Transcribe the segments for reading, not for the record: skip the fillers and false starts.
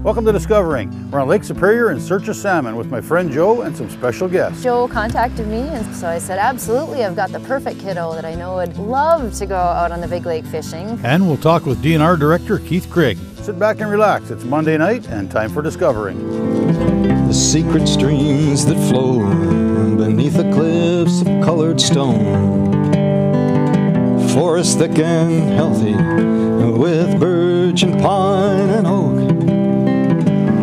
Welcome to Discovering. We're on Lake Superior in search of salmon with my friend Joe and some special guests. Joe contacted me, and so I said, absolutely, I've got the perfect kiddo that I know would love to go out on the big lake fishing. And we'll talk with DNR Director Creagh. Sit back and relax. It's Monday night and time for Discovering. The secret streams that flow beneath the cliffs of colored stone. Forest thick and healthy with birch and pine and oak.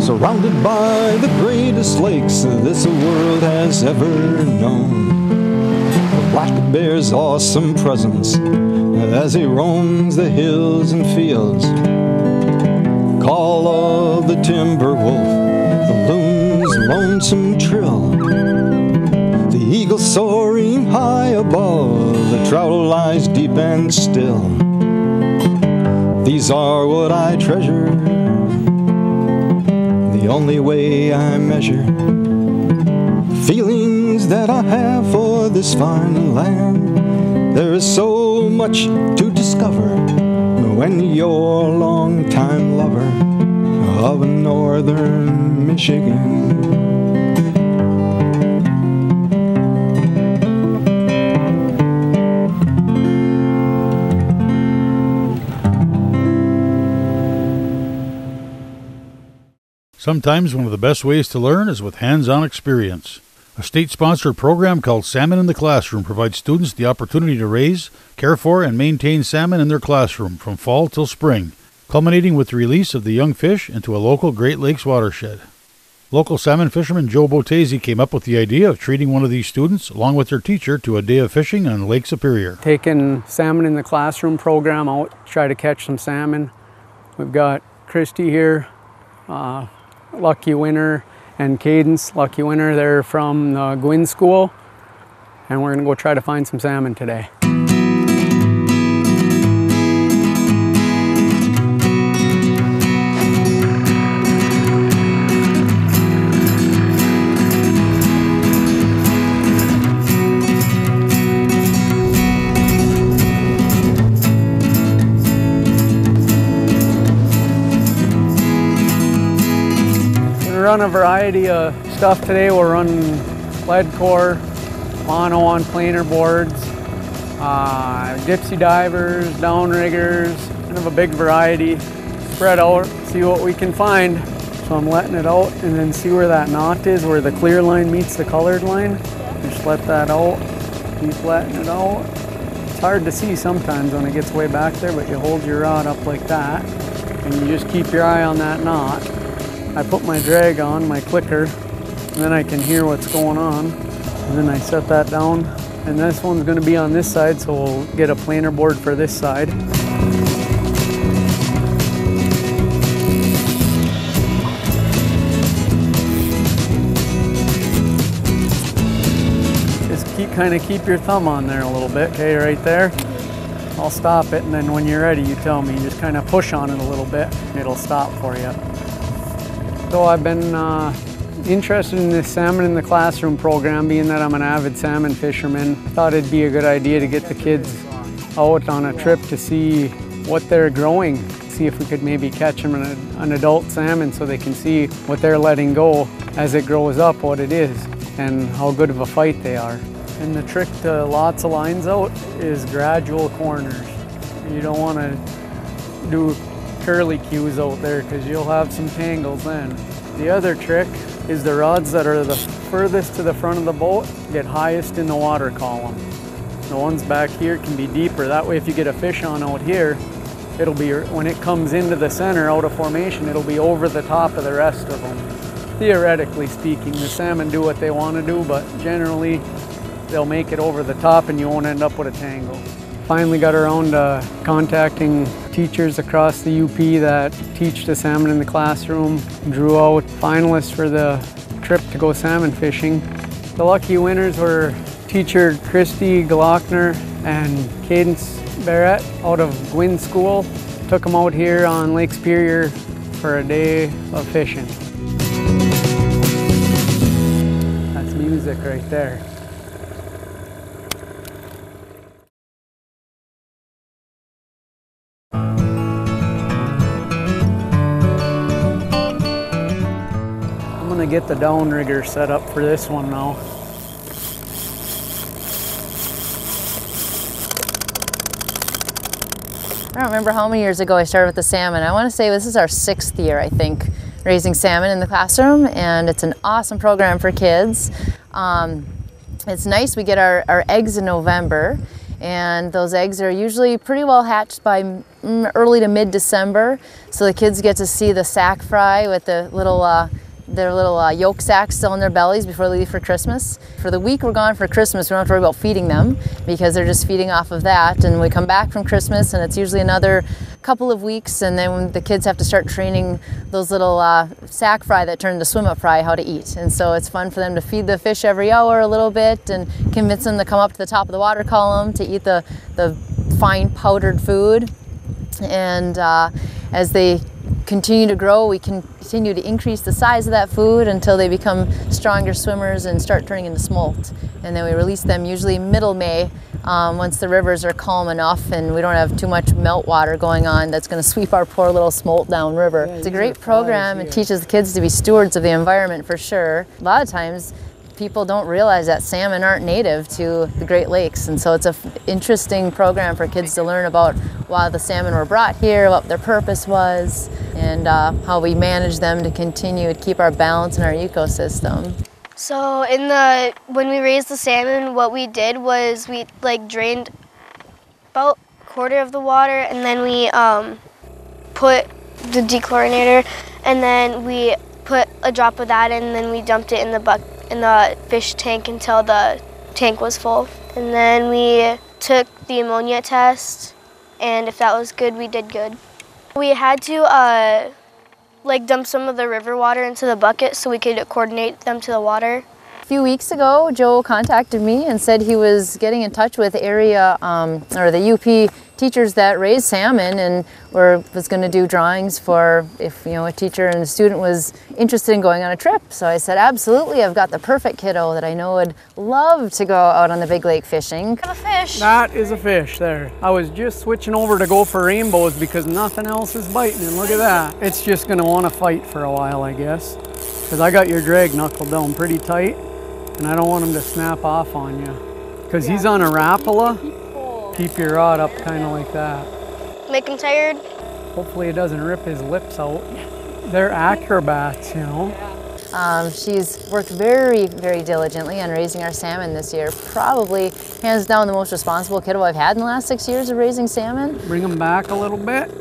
Surrounded by the greatest lakes this world has ever known. The black bear's awesome presence as he roams the hills and fields. Call of the timber wolf, the loon's lonesome trill. The eagle soaring high above, the trout lies deep and still. These are what I treasure, the only way I measure feelings that I have for this fine land. There is so much to discover when you're a long-time lover of northern Michigan. Sometimes one of the best ways to learn is with hands-on experience. A state-sponsored program called Salmon in the Classroom provides students the opportunity to raise, care for, and maintain salmon in their classroom from fall till spring, culminating with the release of the young fish into a local Great Lakes watershed. Local salmon fisherman Joe Bottesi came up with the idea of treating one of these students, along with their teacher, to a day of fishing on Lake Superior. Taking Salmon in the Classroom program out to try to catch some salmon. We've got Kristy here, lucky winner, and Kadence, lucky winner. They're from the Gwinn School, and we're gonna go try to find some salmon today. Run a variety of stuff today. We'll run lead core, mono on planer boards, gypsy divers, downriggers, kind of a big variety. Spread out, see what we can find. So I'm letting it out and then see where that knot is, where the clear line meets the colored line. Just let that out, keep letting it out. It's hard to see sometimes when it gets way back there, but you hold your rod up like that and you just keep your eye on that knot. I put my drag on, my clicker, and then I can hear what's going on. And then I set that down. And this one's gonna be on this side, so we'll get a planer board for this side. Just keep your thumb on there a little bit, okay, right there. I'll stop it, and then when you're ready, you tell me. You just kind of push on it a little bit, and it'll stop for you. So I've been interested in this Salmon in the Classroom program, being that I'm an avid salmon fisherman. I thought it'd be a good idea to get the kids out on a trip to see what they're growing, see if we could maybe catch them an adult salmon so they can see what they're letting go as it grows up, what it is, and how good of a fight they are. And the trick to lots of lines out is gradual corners. You don't want to do curly cues out there because you'll have some tangles then. The other trick is the rods that are the furthest to the front of the boat get highest in the water column. The ones back here can be deeper. That way if you get a fish on out here, it'll be, when it comes into the center out of formation, it'll be over the top of the rest of them. Theoretically speaking, the salmon do what they want to do, but generally they'll make it over the top and you won't end up with a tangle. Finally got around to contacting teachers across the UP that teach the Salmon in the Classroom. Drew out finalists for the trip to go salmon fishing. The lucky winners were teacher Kristy, Gollakner, and Kadence Barrett out of Gwinn School. Took them out here on Lake Superior for a day of fishing. That's music right there. to get the Downrigger set up for this one now. I don't remember how many years ago I started with the salmon. I want to say this is our 6th year, I think, raising salmon in the classroom, and it's an awesome program for kids. It's nice, we get our eggs in November, and those eggs are usually pretty well hatched by early to mid-December, so the kids get to see the sack fry with the their little yolk sacs still in their bellies before they leave for Christmas. For the week we're gone for Christmas, we don't have to worry about feeding them because they're just feeding off of that, and we come back from Christmas and it's usually another couple of weeks, and then when the kids have to start training those little sack fry that turn to swim-up fry how to eat. And so it's fun for them to feed the fish every hour a little bit and convince them to come up to the top of the water column to eat the fine powdered food. And as they continue to grow, we continue to increase the size of that food until they become stronger swimmers and start turning into smolt. And then we release them usually middle May once the rivers are calm enough and we don't have too much meltwater going on that's going to sweep our poor little smolt downriver. It's a great program. It teaches the kids to be stewards of the environment for sure. A lot of times people don't realize that salmon aren't native to the Great Lakes, and so it's an interesting program for kids to learn about why the salmon were brought here, what their purpose was, and how we manage them to continue to keep our balance in our ecosystem. So when we raised the salmon, what we did was we drained about a quarter of the water, and then we put the dechlorinator, and then we put a drop of that in, and then we dumped it in the fish tank until the tank was full. And then we took the ammonia test, and if that was good, we did good. We had to dump some of the river water into the bucket so we could coordinate them to the water. A few weeks ago, Joe contacted me and said he was getting in touch with area or the UP teachers that raise salmon, and was going to do drawings for if a teacher and a student was interested in going on a trip. So I said, absolutely, I've got the perfect kiddo that I know would love to go out on the big lake fishing. Got a fish. That is a fish there. I was just switching over to go for rainbows because nothing else is biting, and look at that. It's just going to want to fight for a while, I guess, because I got your drag knuckle down pretty tight, and I don't want him to snap off on you. Because he's on a rapala. Keep your rod up kind of like that. Make him tired. Hopefully it doesn't rip his lips out. They're acrobats, She's worked very, very diligently on raising our salmon this year. Probably, hands down, the most responsible kiddo I've had in the last 6 years of raising salmon. Bring them back a little bit,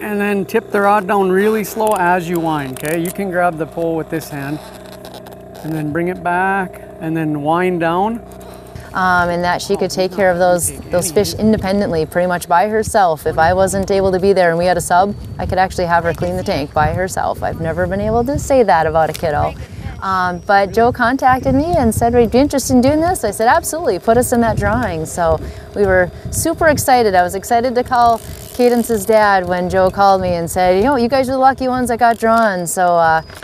and then tip the rod down really slow as you wind, okay? You can grab the pole with this hand, and then bring it back, and then wind down. And that she could take care of those fish independently, pretty much by herself. If I wasn't able to be there and we had a sub, I could actually have her clean the tank by herself. I've never been able to say that about a kiddo. But Joe contacted me and said, "Would you be interested in doing this?" I said, "Absolutely, put us in that drawing." So we were super excited. I was excited to call Kadence's dad when Joe called me and said, "You guys are the lucky ones that got drawn." So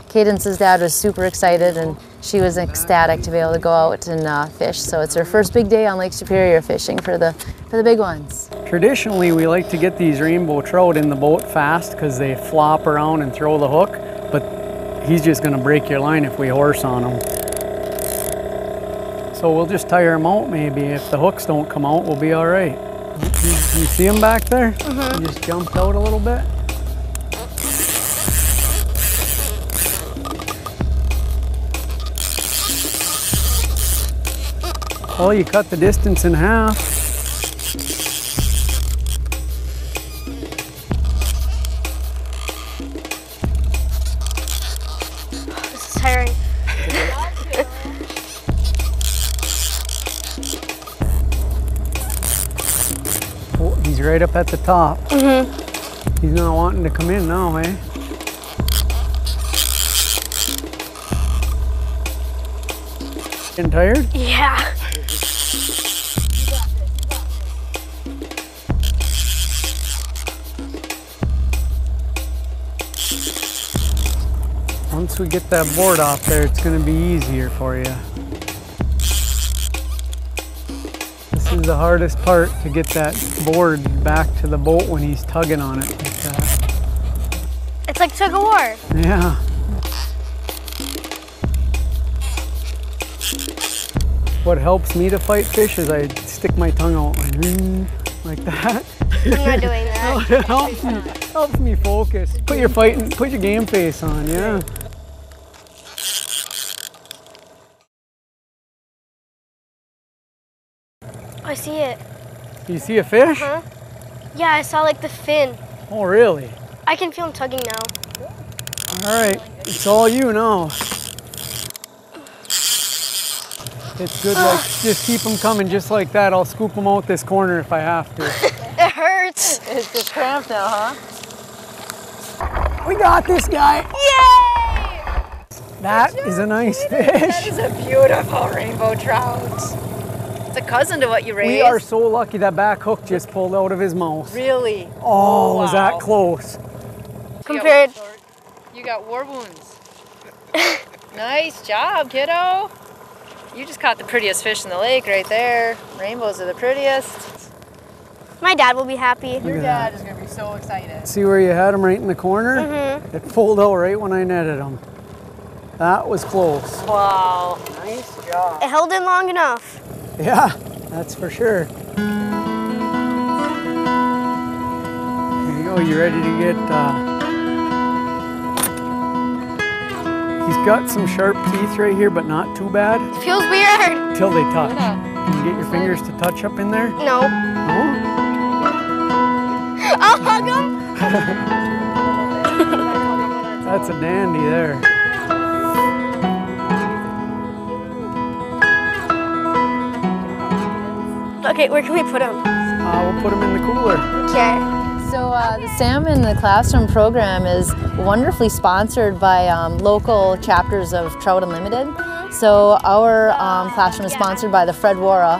Kadence's dad was super excited, and she was ecstatic to be able to go out and fish. So it's her first big day on Lake Superior fishing for the big ones. Traditionally, we like to get these rainbow trout in the boat fast because they flop around and throw the hook, but he's just going to break your line if we horse on him. So we'll just tire him out maybe. If the hooks don't come out, we'll be all right. You see him back there? Mm-hmm. He just jumped out a little bit. Well, you cut the distance in half. This is tiring. Oh, he's right up at the top. Mm-hmm. He's not wanting to come in now, eh? Getting tired? Yeah. Once we get that board off there, it's going to be easier for you. This is the hardest part, to get that board back to the boat when he's tugging on it like that. It's like tug of war. Yeah. What helps me to fight fish is I stick my tongue out like that. I'm not doing that. It helps me focus. Put your game face on, yeah. I see it. You see a fish? Huh? Yeah, I saw like the fin. Oh, really? I can feel him tugging now. All right, it's all you now. It's good, like, just keep them coming just like that. I'll scoop them out this corner if I have to. It hurts. It's just cramped now, huh? We got this guy. Yay! That is a nice fish. That is a beautiful rainbow trout. It's a cousin to what you raised. We are so lucky that back hook just pulled out of his mouth. Really? Oh, was that Wow. close? Compared. You got war wounds. Nice job, kiddo. You just caught the prettiest fish in the lake right there. Rainbows are the prettiest. My dad will be happy. Your dad is going to be so excited. See where you had him right in the corner? Mm-hmm. It pulled out right when I netted him. That was close. Wow. Nice job. It held in long enough. Yeah, that's for sure. There you go, you ready to get, he's got some sharp teeth right here, but not too bad. Feels weird. Until they touch. Can you get your fingers to touch up in there? No. No? I'll hug him. That's a dandy there. Okay, where can we put him? We'll put him in the cooler. Okay. So the Salmon in the Classroom program is wonderfully sponsored by local chapters of Trout Unlimited. So our classroom is sponsored by the Fred Wara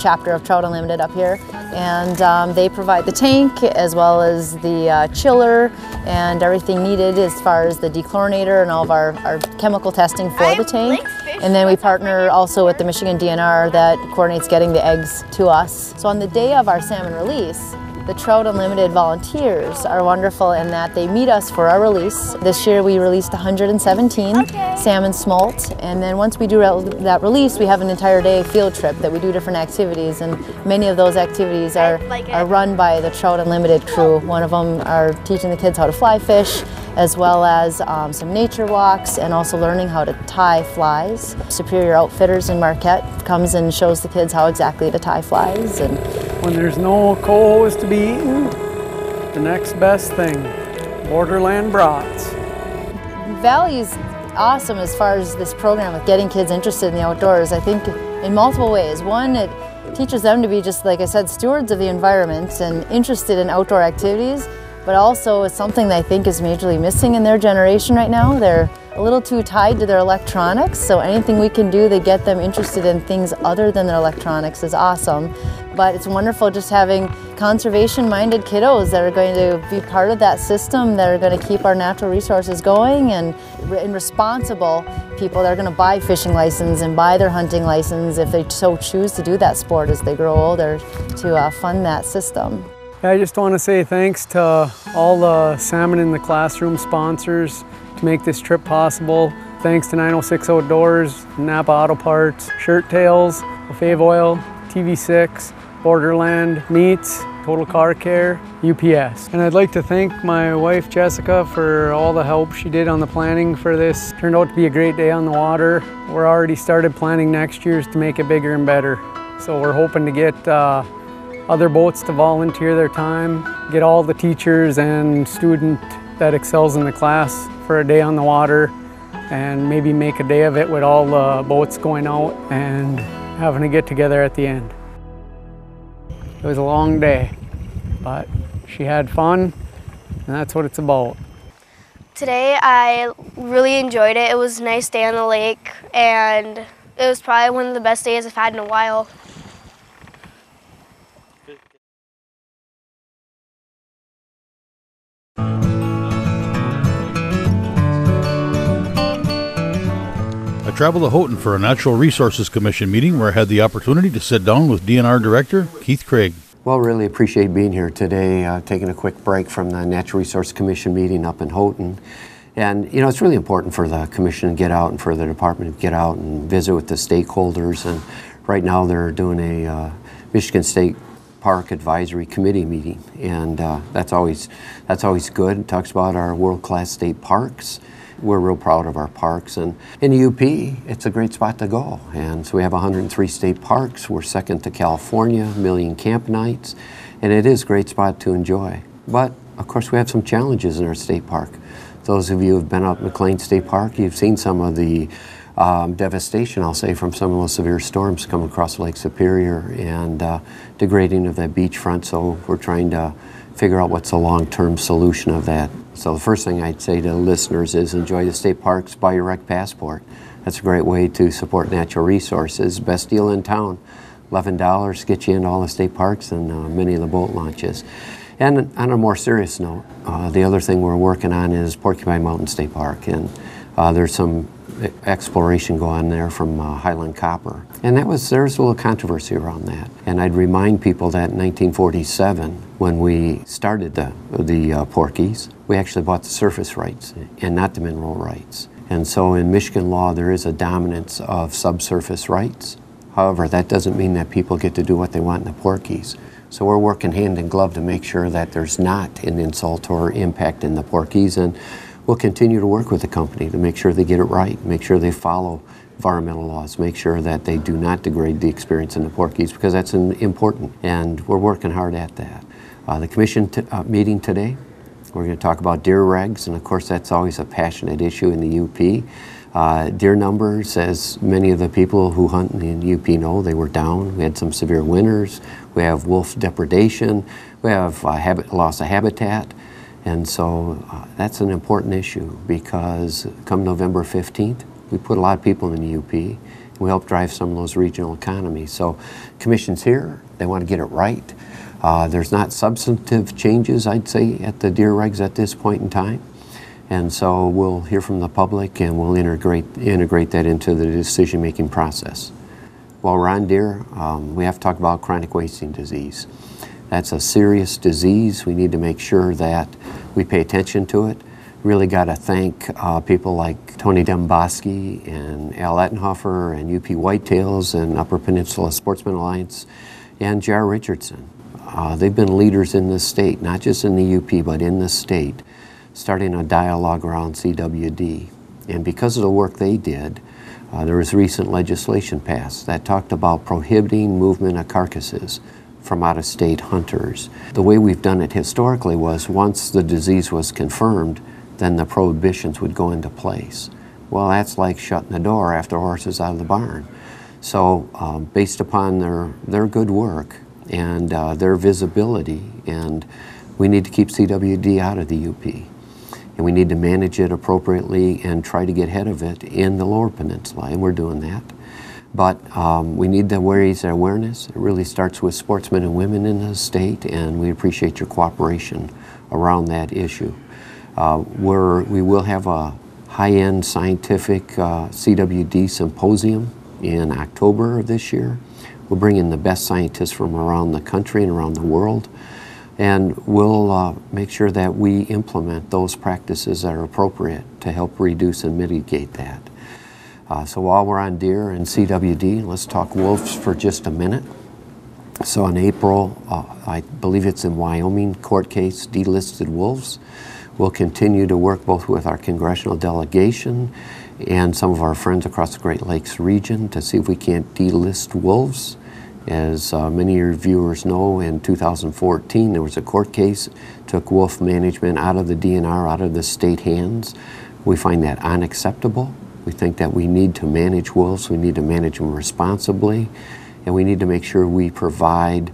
chapter of Trout Unlimited up here. And they provide the tank as well as the chiller and everything needed as far as the dechlorinator and all of our chemical testing for the tank. And then we partner also with the Michigan DNR that coordinates getting the eggs to us. So on the day of our salmon release, the Trout Unlimited volunteers are wonderful in that they meet us for our release. This year we released 117 salmon smolt, and then once we do that release, we have an entire day field trip that we do different activities, and many of those activities are run by the Trout Unlimited crew. One of them are teaching the kids how to fly fish, as well as some nature walks and also learning how to tie flies. Superior Outfitters in Marquette comes and shows the kids how exactly to tie flies. And when there's no coals to be eaten, the next best thing, borderland brats. Valley's awesome as far as this program with getting kids interested in the outdoors, I think in multiple ways. One, it teaches them to be, just like I said, stewards of the environment and interested in outdoor activities, but also it's something that I think is majorly missing in their generation right now. They're a little too tied to their electronics, so anything we can do to get them interested in things other than their electronics is awesome. But it's wonderful just having conservation-minded kiddos that are going to be part of that system, that are going to keep our natural resources going, and responsible people that are going to buy fishing license and buy their hunting license if they so choose to do that sport as they grow older, to fund that system. I just want to say thanks to all the Salmon in the Classroom sponsors to make this trip possible. Thanks to 906 Outdoors, Napa Auto Parts, Shirt Tails, Lefebvre Oil, TV6, Borderland Meats, Total Car Care, UPS. And I'd like to thank my wife Jessica for all the help she did on the planning for this. Turned out to be a great day on the water. We're already started planning next year's to make it bigger and better. So we're hoping to get other boats to volunteer their time, get all the teachers and student that excels in the class for a day on the water, and maybe make a day of it with all the boats going out and having a get together at the end. It was a long day, but she had fun, and that's what it's about. Today I really enjoyed it. It was a nice day on the lake, and it was probably one of the best days I've had in a while. I traveled to Houghton for a Natural Resources Commission meeting where I had the opportunity to sit down with DNR Director Keith Creagh. Well, really appreciate being here today, taking a quick break from the Natural Resource Commission meeting up in Houghton. And you know, it's really important for the commission to get out and for the department to get out and visit with the stakeholders. And right now they're doing a Michigan State Park Advisory Committee meeting, and that's always good. It talks about our world-class state parks. We're real proud of our parks, and in the UP, it's a great spot to go. And so we have 103 state parks. We're second to California, 1 million camp nights, and it is a great spot to enjoy. But of course, we have some challenges in our state park. Those of you who've been up McLean State Park, you've seen some of the devastation, I'll say, from some of those severe storms coming across Lake Superior and degrading of that beachfront. So we're trying to figure out what's the long-term solution of that. So the first thing I'd say to listeners is enjoy the state parks, buy your rec passport. That's a great way to support natural resources. Best deal in town, $11 gets you into all the state parks and many of the boat launches. And on a more serious note, the other thing we're working on is Porcupine Mountain State Park, and there's some exploration going on there from Highland Copper. And there's a little controversy around that. And I'd remind people that in 1947, when we started the Porkies, we actually bought the surface rights and not the mineral rights. And so in Michigan law, there is a dominance of subsurface rights. However, that doesn't mean that people get to do what they want in the Porkies. So we're working hand in glove to make sure that there's not an insult or impact in the Porkies, and we'll continue to work with the company to make sure they get it right, make sure they follow environmental laws, make sure that they do not degrade the experience in the Porkies, because that's important, and we're working hard at that. The commission meeting today, we're going to talk about deer regs, and of course that's always a passionate issue in the UP. Deer numbers, as many of the people who hunt in the UP know, they were down. We had some severe winters. We have wolf depredation. We have loss of habitat. And so that's an important issue, because come November 15th, we put a lot of people in the UP, and we help drive some of those regional economies. So commission's here, they want to get it right. There's not substantive changes, I'd say, at the deer regs at this point in time. And so we'll hear from the public, and we'll integrate that into the decision-making process. While we're on deer, we have to talk about chronic wasting disease. That's a serious disease. We need to make sure that we pay attention to it. Really got to thank people like Tony Demboski and Al Ettenhofer and UP Whitetails and Upper Peninsula Sportsman Alliance and J.R. Richardson. They've been leaders in this state, not just in the UP, but in this state, starting a dialogue around CWD. And because of the work they did, there was recent legislation passed that talked about prohibiting movement of carcasses from out-of-state hunters. The way we've done it historically was once the disease was confirmed, then the prohibitions would go into place. Well, that's like shutting the door after a horse is out of the barn. So based upon their good work and their visibility, and we need to keep CWD out of the UP. And we need to manage it appropriately and try to get ahead of it in the Lower Peninsula, and we're doing that. But we need to raise awareness. It really starts with sportsmen and women in the state, and we appreciate your cooperation around that issue. We will have a high-end scientific CWD symposium in October of this year. We'll bring in the best scientists from around the country and around the world, and we'll make sure that we implement those practices that are appropriate to help reduce and mitigate that. So while we're on deer and CWD, let's talk wolves for just a minute. So in April, I believe it's in Wyoming, court case, delisted wolves. We'll continue to work both with our congressional delegation and some of our friends across the Great Lakes region to see if we can't delist wolves. As many of your viewers know, in 2014 there was a court case, took wolf management out of the DNR, out of the state hands. We find that unacceptable. We think that we need to manage wolves, we need to manage them responsibly, and we need to make sure we provide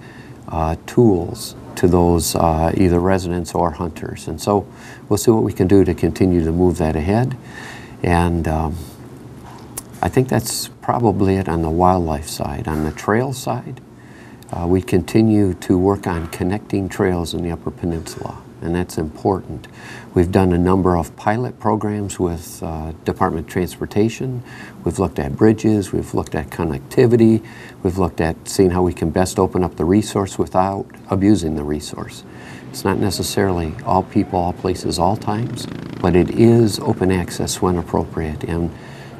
tools to those either residents or hunters. And so we'll see what we can do to continue to move that ahead. And I think that's probably it on the wildlife side. On the trail side, we continue to work on connecting trails in the Upper Peninsula, and that's important. We've done a number of pilot programs with Department of Transportation. We've looked at bridges, we've looked at connectivity, we've looked at seeing how we can best open up the resource without abusing the resource. It's not necessarily all people, all places, all times, but it is open access when appropriate. And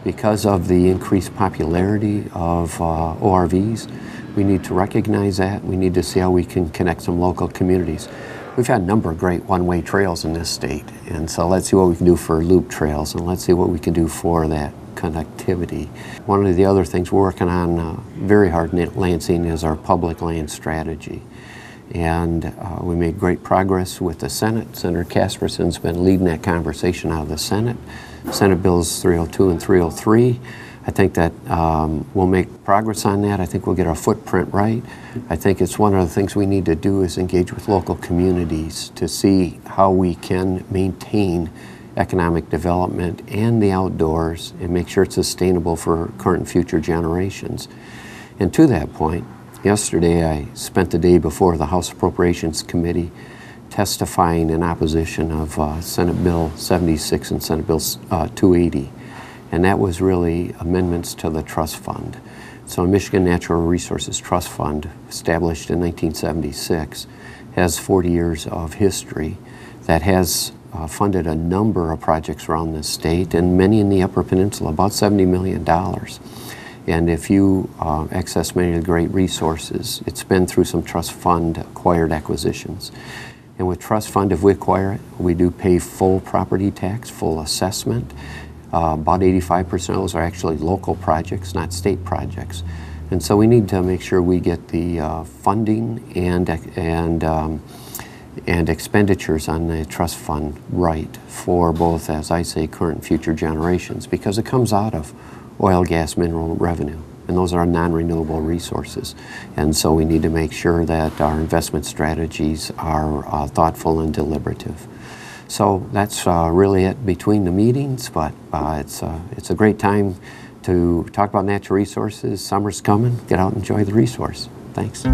because of the increased popularity of ORVs, we need to recognize that. We need to see how we can connect some local communities. We've had a number of great one-way trails in this state, and so let's see what we can do for loop trails, and let's see what we can do for that connectivity. One of the other things we're working on very hard in Lansing is our public land strategy. And we made great progress with the Senate. Senator Casperson's been leading that conversation out of the Senate. Senate Bills 302 and 303. I think that we'll make progress on that. I think we'll get our footprint right. I think it's one of the things we need to do is engage with local communities to see how we can maintain economic development and the outdoors and make sure it's sustainable for current and future generations. And to that point, yesterday I spent the day before the House Appropriations Committee testifying in opposition of Senate Bill 76 and Senate Bill 280. And that was really amendments to the trust fund. So Michigan Natural Resources Trust Fund, established in 1976, has 40 years of history that has funded a number of projects around the state and many in the Upper Peninsula, about $70 million. And if you access many of the great resources, it's been through some trust fund acquired acquisitions. And with trust fund, if we acquire it, we do pay full property tax, full assessment. About 85% of those are actually local projects, not state projects. And so we need to make sure we get the funding and expenditures on the trust fund right for both, as I say, current and future generations, because it comes out of oil, gas, mineral revenue, and those are non-renewable resources. And so we need to make sure that our investment strategies are thoughtful and deliberative. So that's really it between the meetings, but it's a great time to talk about natural resources. Summer's coming. Get out and enjoy the resource. Thanks.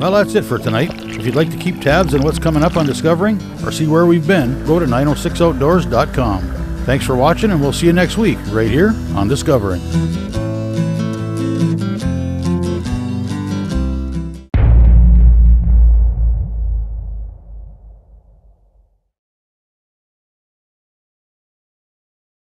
Well, that's it for tonight. If you'd like to keep tabs on what's coming up on Discovering or see where we've been, go to 906outdoors.com. Thanks for watching, and we'll see you next week right here on Discovering.